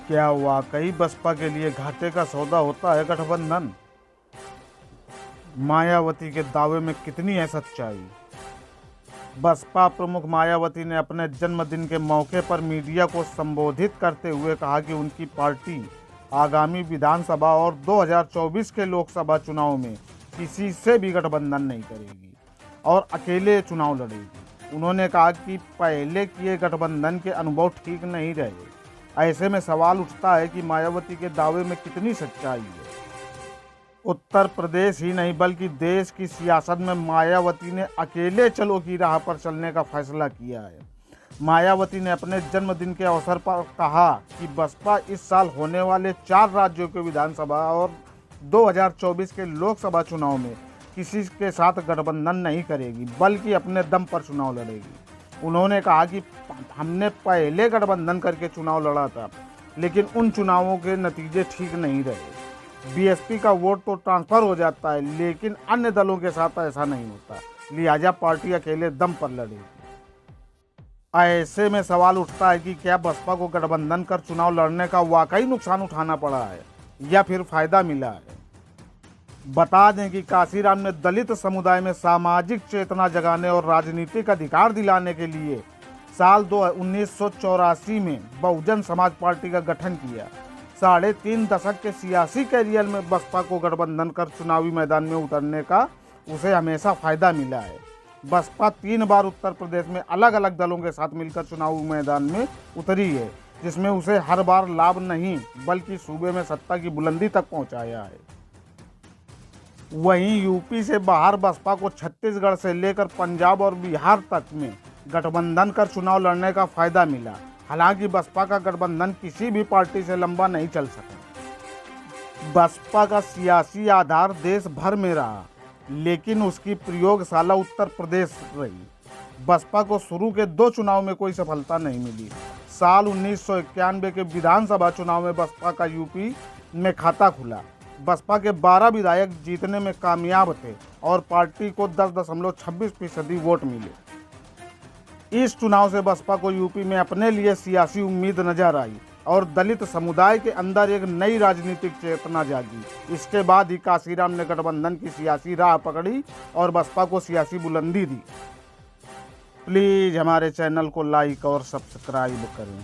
क्या वाकई बसपा के लिए घाटे का सौदा होता है गठबंधन? मायावती के दावे में कितनी है सच्चाई? बसपा प्रमुख मायावती ने अपने जन्मदिन के मौके पर मीडिया को संबोधित करते हुए कहा कि उनकी पार्टी आगामी विधानसभा और 2024 के लोकसभा चुनाव में किसी से भी गठबंधन नहीं करेगी और अकेले चुनाव लड़ेगी। उन्होंने कहा कि पहले किए गठबंधन के अनुभव ठीक नहीं रहे। ऐसे में सवाल उठता है कि मायावती के दावे में कितनी सच्चाई है। उत्तर प्रदेश ही नहीं बल्कि देश की सियासत में मायावती ने अकेले चलो की राह पर चलने का फैसला किया है। मायावती ने अपने जन्मदिन के अवसर पर कहा कि बसपा इस साल होने वाले 4 राज्यों के विधानसभा और 2024 के लोकसभा चुनाव में किसी के साथ गठबंधन नहीं करेगी बल्कि अपने दम पर चुनाव लड़ेगी। उन्होंने कहा कि हमने पहले गठबंधन करके चुनाव लड़ा था, लेकिन उन चुनावों के नतीजे ठीक नहीं रहे। बीएसपी का वोट तो ट्रांसफ़र हो जाता है, लेकिन अन्य दलों के साथ ऐसा नहीं होता, लिहाजा पार्टी अकेले दम पर लड़ेगी। ऐसे में सवाल उठता है कि क्या बसपा को गठबंधन कर चुनाव लड़ने का वाकई नुकसान उठाना पड़ा है या फिर फायदा मिला है। बता दें कि काशीराम ने दलित समुदाय में सामाजिक चेतना जगाने और राजनीतिक अधिकार दिलाने के लिए साल 1984 में बहुजन समाज पार्टी का गठन किया। 3.5 दशक के सियासी कैरियर में बसपा को गठबंधन कर चुनावी मैदान में उतरने का उसे हमेशा फायदा मिला है। बसपा 3 बार उत्तर प्रदेश में अलग अलग दलों के साथ मिलकर चुनावी मैदान में उतरी है, जिसमें उसे हर बार लाभ नहीं बल्कि सूबे में सत्ता की बुलंदी तक पहुंचाया है। वहीं यूपी से बाहर बसपा को छत्तीसगढ़ से लेकर पंजाब और बिहार तक में गठबंधन कर चुनाव लड़ने का फायदा मिला। हालांकि बसपा का गठबंधन किसी भी पार्टी से लंबा नहीं चल सका। बसपा का सियासी आधार देश भर में रहा, लेकिन उसकी प्रयोगशाला उत्तर प्रदेश रही। बसपा को शुरू के 2 चुनाव में कोई सफलता नहीं मिली। साल 1991 के विधानसभा चुनाव में बसपा का यूपी में खाता खुला। बसपा के 12 विधायक जीतने में कामयाब थे और पार्टी को 10.26% वोट मिले। इस चुनाव से बसपा को यूपी में अपने लिए सियासी उम्मीद नजर आई और दलित समुदाय के अंदर एक नई राजनीतिक चेतना जागी। इसके बाद ही काशीराम ने गठबंधन की सियासी राह पकड़ी और बसपा को सियासी बुलंदी दी। प्लीज़ हमारे चैनल को लाइक और सब्सक्राइब करें।